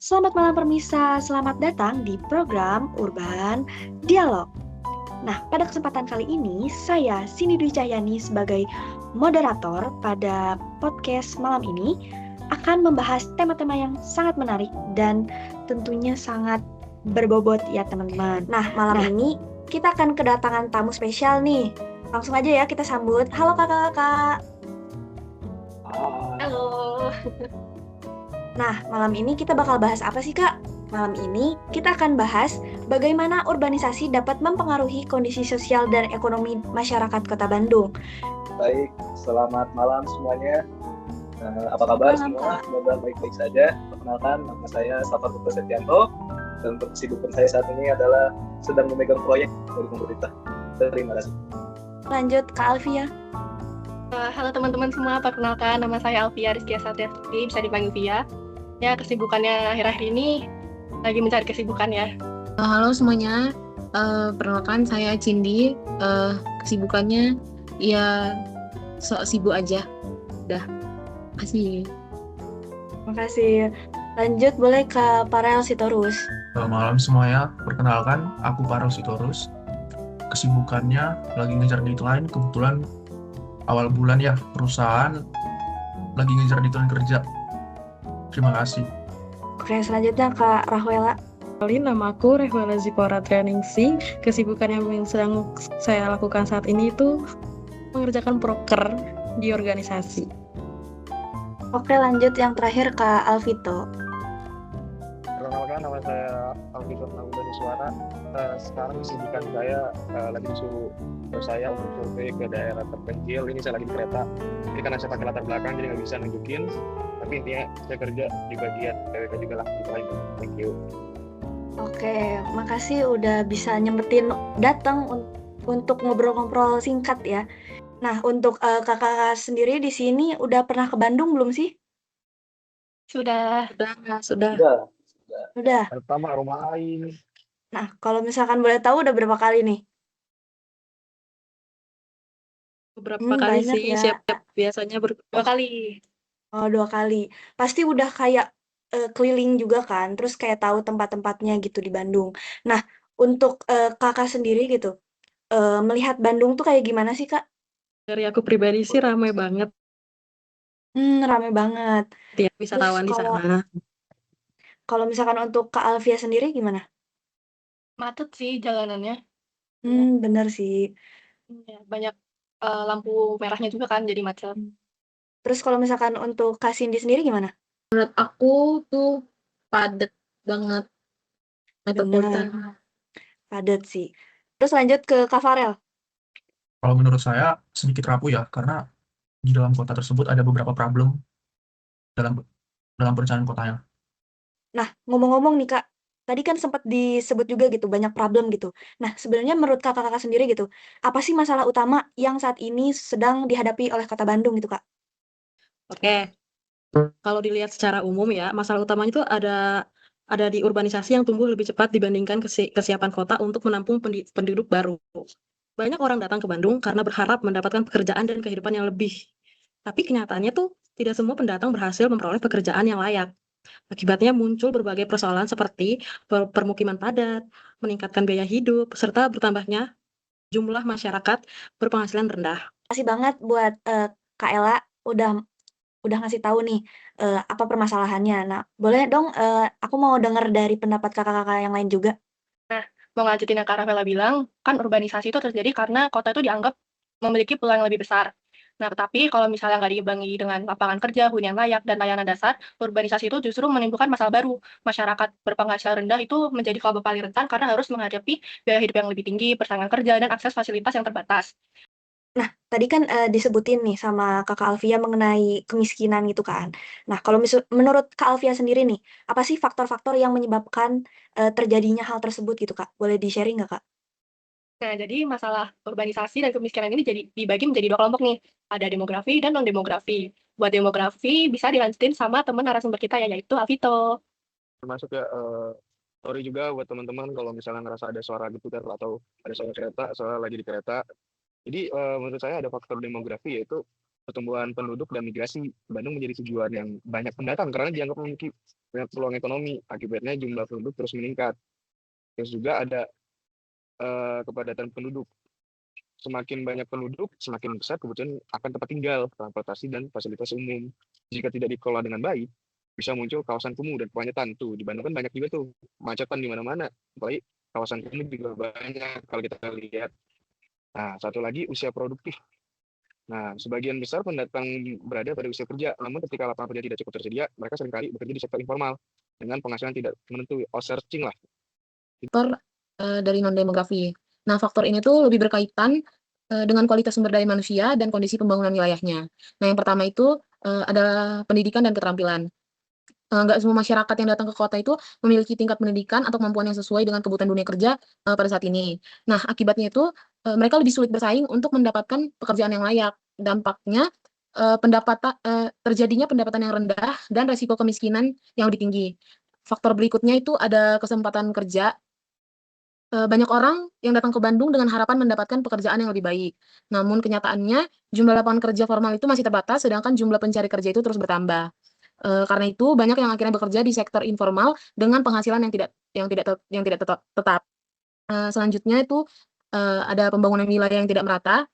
Selamat malam Permisa, selamat datang di program Urban Dialog. Nah, pada kesempatan kali ini, saya Sini Dwi Cahyani sebagai moderator pada podcast malam ini akan membahas tema-tema yang sangat menarik dan tentunya sangat berbobot ya teman-teman. Nah, malam ini kita akan kedatangan tamu spesial nih. Langsung aja ya kita sambut. Halo kakak-kakak. Halo. Nah, malam ini kita bakal bahas apa sih, Kak? Malam ini kita akan bahas bagaimana urbanisasi dapat mempengaruhi kondisi sosial dan ekonomi masyarakat Kota Bandung. Baik, selamat malam semuanya. Apa kabar Malam, semua? Kak. Semoga baik-baik saja. Perkenalkan, nama saya Safar Putra Setianto. Dan untuk kesibukan saya saat ini adalah sedang memegang proyek dari pemerintah. Terima kasih. Lanjut, Kak Alfia. Halo teman-teman semua, perkenalkan nama saya Alfia Rizkia Satriati, bisa dipanggil Via. Ya, kesibukannya akhir-akhir ini lagi mencari kesibukan ya. Halo semuanya, perkenalkan saya Cindy. Kesibukannya ya sok sibuk aja. Udah, makasih. Makasih. Lanjut boleh ke Parel Sitorus. Selamat malam semuanya, perkenalkan aku Parel Sitorus. Kesibukannya lagi ngejar deadline, kebetulan awal bulan ya, perusahaan lagi ngejar deadline kerja. Terima kasih. Oke, selanjutnya Kak Rahwela. Nama aku Rehwela Zipora Trainingsi. Kesibukan yang sedang saya lakukan saat ini itu mengerjakan proker di organisasi. Oke, lanjut yang terakhir Kak Alvito. Perkenalkan, nama saya Alvito Naudani Suara. Sekarang kesibukan saya lagi disuruh saya untuk survei ke daerah terpencil. Ini saya lagi di kereta. Ini karena saya pakai latar belakang jadi nggak bisa nunjukin. Tapi intinya saya kerja di bagian PWK juga lah. Gitu aja. Thank you. Oke, makasih udah bisa nyempetin datang untuk ngobrol-ngobrol singkat ya. Nah, untuk kakak sendiri di sini udah pernah ke Bandung belum sih? Sudah. Sudah. Udah. Pertama rumah lain. Nah, kalau misalkan boleh tahu udah berapa kali nih? Beberapa kali Banyak sih, ya. biasanya 2 kali. Oh, 2 kali. Pasti udah kayak keliling juga kan, terus kayak tahu tempat-tempatnya gitu di Bandung. Nah, untuk kakak sendiri gitu, melihat Bandung tuh kayak gimana sih, Kak? Dari aku pribadi sih ramai banget Rame banget. ya Terus wisatawan di sana. kalau misalkan untuk Kak Alfia sendiri gimana? Macet sih jalanannya. Bener sih. Ya, banyak lampu merahnya juga kan jadi macet. Terus kalau misalkan untuk Kak Cindy sendiri gimana? Menurut aku tuh padat banget, metropolitan. Padat sih. Terus lanjut ke Kak Farel. Kalau menurut saya sedikit rapuh ya, karena di dalam kota tersebut ada beberapa problem dalam perencanaan kotanya. Nah, ngomong-ngomong nih Kak, tadi kan sempat disebut juga gitu, banyak problem gitu. Nah, sebenarnya menurut kakak-kakak sendiri gitu, apa sih masalah utama yang saat ini sedang dihadapi oleh Kota Bandung gitu, Kak? Oke, kalau dilihat secara umum ya, masalah utamanya itu ada di urbanisasi yang tumbuh lebih cepat dibandingkan kesiapan kota untuk menampung penduduk baru. Banyak orang datang ke Bandung karena berharap mendapatkan pekerjaan dan kehidupan yang lebih. Tapi kenyataannya tuh tidak semua pendatang berhasil memperoleh pekerjaan yang layak. Akibatnya muncul berbagai persoalan seperti permukiman padat, meningkatkan biaya hidup, serta bertambahnya jumlah masyarakat berpenghasilan rendah. Makasih banget buat Kak Ella udah ngasih tahu nih apa permasalahannya. Nah, boleh dong aku mau dengar dari pendapat kakak-kakak yang lain juga. Mau ngelanjutin yang Kak Rafaela bilang, kan urbanisasi itu terjadi karena kota itu dianggap memiliki peluang yang lebih besar. Nah, tetapi kalau misalnya nggak diimbangi dengan lapangan kerja, hunian layak, dan layanan dasar, urbanisasi itu justru menimbulkan masalah baru. Masyarakat berpenghasilan rendah itu menjadi kelompok paling rentan karena harus menghadapi biaya hidup yang lebih tinggi, persaingan kerja, dan akses fasilitas yang terbatas. Nah, tadi kan disebutin nih sama Kakak Alfia mengenai kemiskinan gitu kan. Nah, kalau menurut Kak Alfia sendiri nih, apa sih faktor-faktor yang menyebabkan terjadinya hal tersebut gitu, Kak? Boleh di-sharing nggak, Kak? Nah, jadi masalah urbanisasi dan kemiskinan ini dibagi menjadi 2 kelompok nih, ada demografi dan non-demografi. Buat demografi bisa dilanjutin sama teman narasumber kita ya, yaitu Alvito. Termasuk ya, sorry juga buat teman-teman kalau misalnya ngerasa ada suara gitu kan atau ada suara kereta, soalnya lagi di kereta. Jadi menurut saya ada faktor demografi yaitu pertumbuhan penduduk dan migrasi, Bandung menjadi tujuan yang banyak pendatang karena dianggap memiliki banyak peluang ekonomi. Akibatnya jumlah penduduk terus meningkat. Terus juga ada kepadatan penduduk. Semakin banyak penduduk, semakin besar kebutuhan akan tempat tinggal, transportasi, dan fasilitas umum. Jika tidak dikelola dengan baik, bisa muncul kawasan kumuh dan kepancetan. Tuh, di Bandung kan banyak juga tuh macetan di mana-mana. Apalagi kawasan kumuh juga banyak kalau kita lihat. Nah, satu lagi usia produktif. Nah, sebagian besar pendatang berada pada usia kerja, namun ketika lapangan kerja tidak cukup tersedia, mereka seringkali bekerja di sektor informal dengan penghasilan tidak menentu, outsourcing lah. Faktor dari non-demografi. Nah, faktor ini tuh lebih berkaitan dengan kualitas sumber daya manusia dan kondisi pembangunan wilayahnya. Nah, yang pertama itu adalah pendidikan dan keterampilan. Nggak semua masyarakat yang datang ke kota itu memiliki tingkat pendidikan atau kemampuan yang sesuai dengan kebutuhan dunia kerja pada saat ini. Nah, akibatnya itu mereka lebih sulit bersaing untuk mendapatkan pekerjaan yang layak. Dampaknya terjadinya pendapatan yang rendah dan resiko kemiskinan yang lebih tinggi. Faktor berikutnya itu ada kesempatan kerja. Banyak orang yang datang ke Bandung dengan harapan mendapatkan pekerjaan yang lebih baik. Namun kenyataannya jumlah lapangan kerja formal itu masih terbatas, sedangkan jumlah pencari kerja itu terus bertambah. Karena itu banyak yang akhirnya bekerja di sektor informal dengan penghasilan yang tidak tetap. Selanjutnya itu ada pembangunan wilayah yang tidak merata.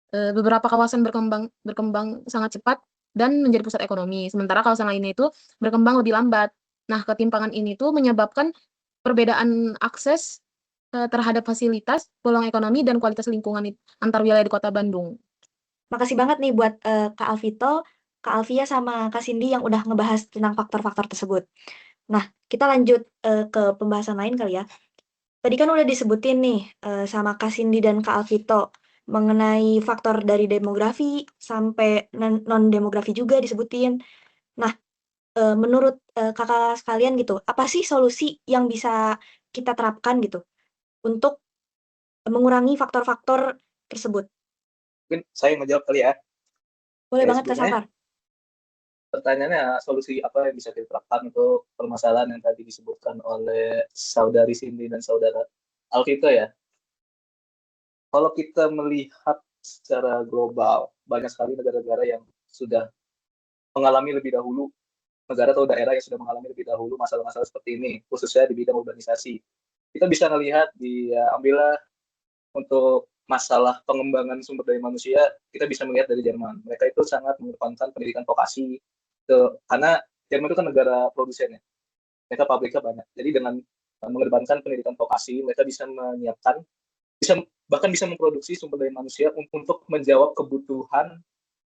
Beberapa kawasan berkembang sangat cepat dan menjadi pusat ekonomi, sementara kawasan lainnya itu berkembang lebih lambat. Nah, ketimpangan ini tuh menyebabkan perbedaan akses terhadap fasilitas, peluang ekonomi, dan kualitas lingkungan antar wilayah di Kota Bandung. Makasih banget nih buat Kak Alvito, Kak Alvia, sama Kak Cindy yang udah ngebahas tentang faktor-faktor tersebut. Nah, kita lanjut ke pembahasan lain kali ya. Tadi kan udah disebutin nih sama Kak Cindy dan Kak Alvito mengenai faktor dari demografi sampai non-demografi juga disebutin. Nah, menurut kakak sekalian gitu, apa sih solusi yang bisa kita terapkan gitu untuk mengurangi faktor-faktor tersebut? Mungkin saya menjawab kali ya. Boleh Ya, banget Kak sebelumnya Safar. pertanyaannya solusi apa yang bisa kita terapkan untuk permasalahan yang tadi disebutkan oleh saudari Cindy dan saudara Alvito ya. Kalau kita melihat secara global, banyak sekali negara-negara yang sudah mengalami lebih dahulu, negara atau daerah yang sudah mengalami lebih dahulu masalah-masalah seperti ini, khususnya di bidang urbanisasi. Kita bisa melihat ambillah untuk masalah pengembangan sumber daya manusia, kita bisa melihat dari Jerman. Mereka itu sangat mengedepankan pendidikan vokasi, karena Jerman itu kan negara produsennya. Mereka pabriknya banyak. Jadi dengan mengedepankan pendidikan vokasi, mereka bisa menyiapkan, bahkan bisa memproduksi sumber daya manusia untuk menjawab kebutuhan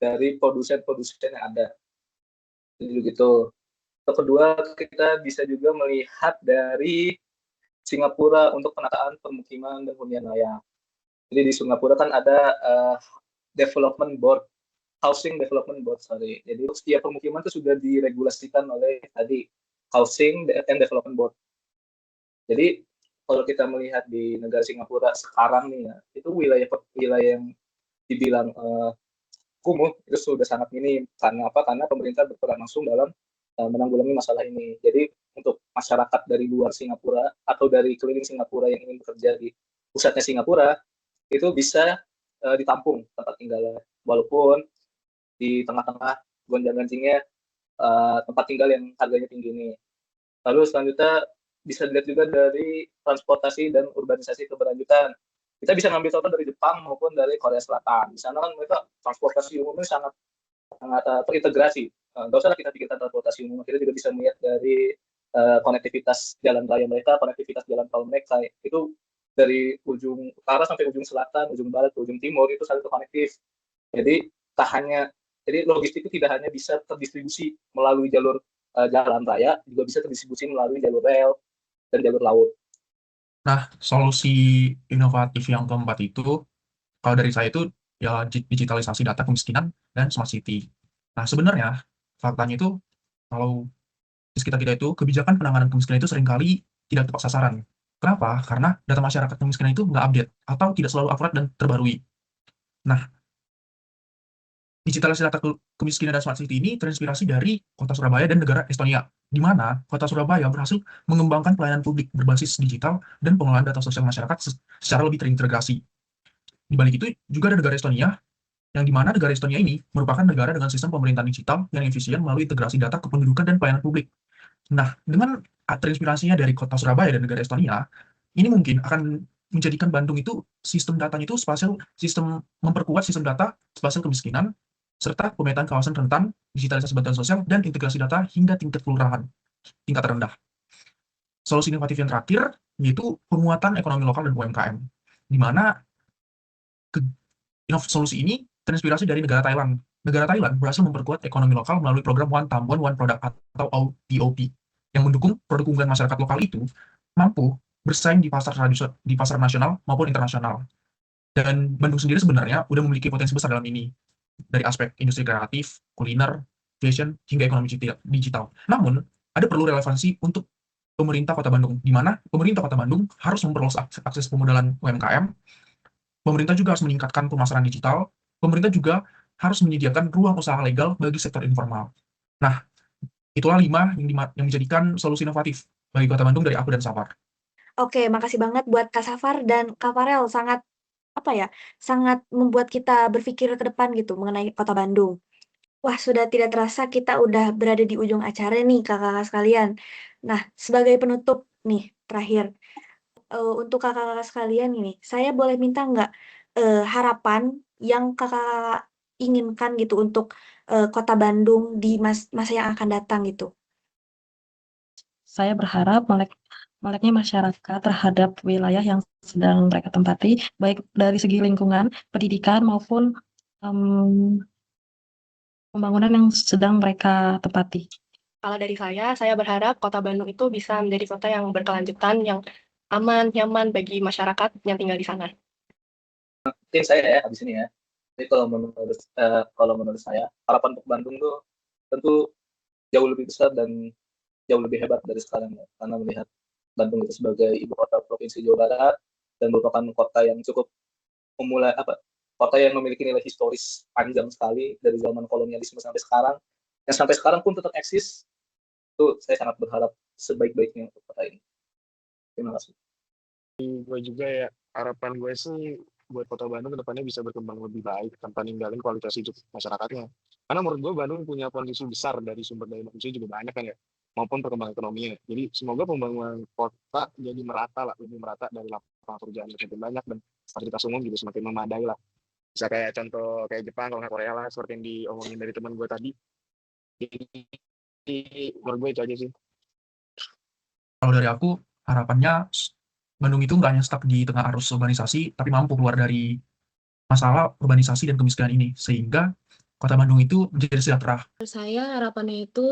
dari produsen-produsen yang ada. Jadi begitu. Yang kedua, kita bisa juga melihat dari Singapura untuk penataan permukiman dan hunian layak. Jadi di Singapura kan ada development board, housing development board, sorry. Jadi setiap permukiman itu sudah diregulasikan oleh tadi housing and development board. Jadi kalau kita melihat di negara Singapura sekarang nih ya, itu wilayah yang dibilang kumuh itu sudah sangat minim. Karena apa? Karena pemerintah berperan langsung dalam menanggulangi masalah ini. Jadi untuk masyarakat dari luar Singapura atau dari keliling Singapura yang ingin bekerja di pusatnya Singapura, itu bisa ditampung tempat tinggalnya. Walaupun di tengah-tengah gonjang-ganjingnya tempat tinggal yang harganya tinggi ini. Lalu selanjutnya bisa dilihat juga dari transportasi dan urbanisasi keberlanjutan. Kita bisa ngambil contoh dari Jepang maupun dari Korea Selatan. Di sana kan mereka transportasi umumnya sangat terintegrasi. Nggak usah kita pikirkan transportasi umum, kita juga bisa melihat dari konektivitas jalan raya mereka, konektivitas jalan tol mereka. Itu dari ujung utara sampai ujung selatan, ujung barat, ujung timur itu saling terkonektif. Jadi logistik itu tidak hanya bisa terdistribusi melalui jalur jalan raya, juga bisa terdistribusi melalui jalur rel dan jalur laut. Nah, solusi inovatif yang keempat itu, kalau dari saya itu, ya digitalisasi data kemiskinan dan smart city. Nah, sebenarnya, faktanya itu, kalau di sekitar kita itu, kebijakan penanganan kemiskinan itu seringkali tidak tepat sasaran. Kenapa? Karena data masyarakat kemiskinan itu nggak update, atau tidak selalu akurat dan terbarui. Nah, digitalisasi data kemiskinan dan smart city ini terinspirasi dari kota Surabaya dan negara Estonia, di mana kota Surabaya berhasil mengembangkan pelayanan publik berbasis digital dan pengelolaan data sosial masyarakat secara lebih terintegrasi. Di balik itu juga ada negara Estonia yang dimana negara Estonia ini merupakan negara dengan sistem pemerintahan digital yang efisien melalui integrasi data kependudukan dan pelayanan publik. Nah, dengan terinspirasinya dari kota Surabaya dan negara Estonia, ini mungkin akan menjadikan Bandung itu sistem datanya itu spasial, sistem memperkuat sistem data spasial kemiskinan, serta pemetaan kawasan rentan, digitalisasi bantuan sosial, dan integrasi data hingga tingkat kelurahan, tingkat terendah. Solusi inovatif yang terakhir yaitu penguatan ekonomi lokal dan UMKM, di mana solusi ini terinspirasi dari negara Thailand. Negara Thailand berhasil memperkuat ekonomi lokal melalui program One Tambon One Product atau OTOP yang mendukung produk unggulan masyarakat lokal itu mampu bersaing di pasar nasional maupun internasional. Dan Bandung sendiri sebenarnya udah memiliki potensi besar dalam ini, dari aspek industri kreatif, kuliner, fashion, hingga ekonomi digital. Namun, ada perlu relevansi untuk pemerintah Kota Bandung, di mana pemerintah Kota Bandung harus memperluas akses pemodalan UMKM, pemerintah juga harus meningkatkan pemasaran digital, pemerintah juga harus menyediakan ruang usaha legal bagi sektor informal. Nah, itulah 5 yang menjadikan solusi inovatif bagi Kota Bandung dari aku dan Safar. Oke, makasih banget buat Kak Safar dan Kak Farel, sangat sangat membuat kita berpikir ke depan gitu mengenai Kota Bandung. Wah, sudah tidak terasa kita udah berada di ujung acara nih, kakak-kakak sekalian. Nah, sebagai penutup nih, terakhir, untuk kakak-kakak sekalian ini, saya boleh minta nggak harapan yang kakak inginkan gitu untuk Kota Bandung di masa yang akan datang gitu? Saya berharap meleknya masyarakat terhadap wilayah yang sedang mereka tempati, baik dari segi lingkungan, pendidikan, maupun pembangunan yang sedang mereka tempati. Kalau dari saya berharap Kota Bandung itu bisa menjadi kota yang berkelanjutan, yang aman, nyaman bagi masyarakat yang tinggal di sana. Mungkin saya ya habis ini ya. Jadi kalau menurut saya harapan untuk Bandung tuh tentu jauh lebih besar dan jauh lebih hebat dari sekarang ya. Karena melihat Bandung itu sebagai ibu kota provinsi Jawa Barat dan merupakan kota yang cukup kota yang memiliki nilai historis panjang sekali dari zaman kolonialisme sampai sekarang, yang sampai sekarang pun tetap eksis. Itu saya sangat berharap sebaik-baiknya untuk kota ini. Terima kasih. Gue juga ya, harapan gue sih buat Kota Bandung kedepannya bisa berkembang lebih baik tanpa ninggalin kualitas hidup masyarakatnya. Karena menurut gue Bandung punya potensi besar dari sumber daya manusia juga banyak kan ya, maupun perkembangan ekonominya. Jadi semoga pembangunan kota jadi merata lah, lebih merata dari lapangan pekerjaan semakin banyak dan fasilitas umum juga semakin memadai lah. Bisa kayak contoh kayak Jepang, kalau nggak Korea lah, seperti yang diomongin dari teman gue tadi. Jadi menurut gue itu aja sih. Kalau dari aku, harapannya Bandung itu nggak hanya stuck di tengah arus urbanisasi, tapi mampu keluar dari masalah urbanisasi dan kemiskinan ini, sehingga Kota Bandung itu menjadi sejahtera. Saya harapannya itu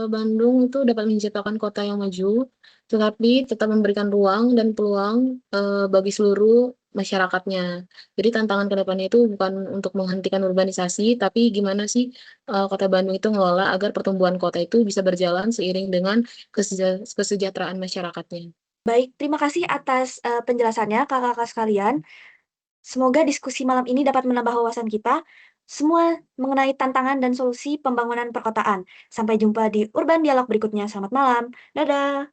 Bandung itu dapat menciptakan kota yang maju, tetapi tetap memberikan ruang dan peluang bagi seluruh masyarakatnya. Jadi tantangan ke depannya itu bukan untuk menghentikan urbanisasi, tapi gimana sih Kota Bandung itu ngelola agar pertumbuhan kota itu bisa berjalan seiring dengan kesejahteraan masyarakatnya. Baik, terima kasih atas penjelasannya kakak-kakak sekalian. Semoga diskusi malam ini dapat menambah wawasan kita semua mengenai tantangan dan solusi pembangunan perkotaan. Sampai jumpa di Urban Dialog berikutnya. Selamat malam. Dadah.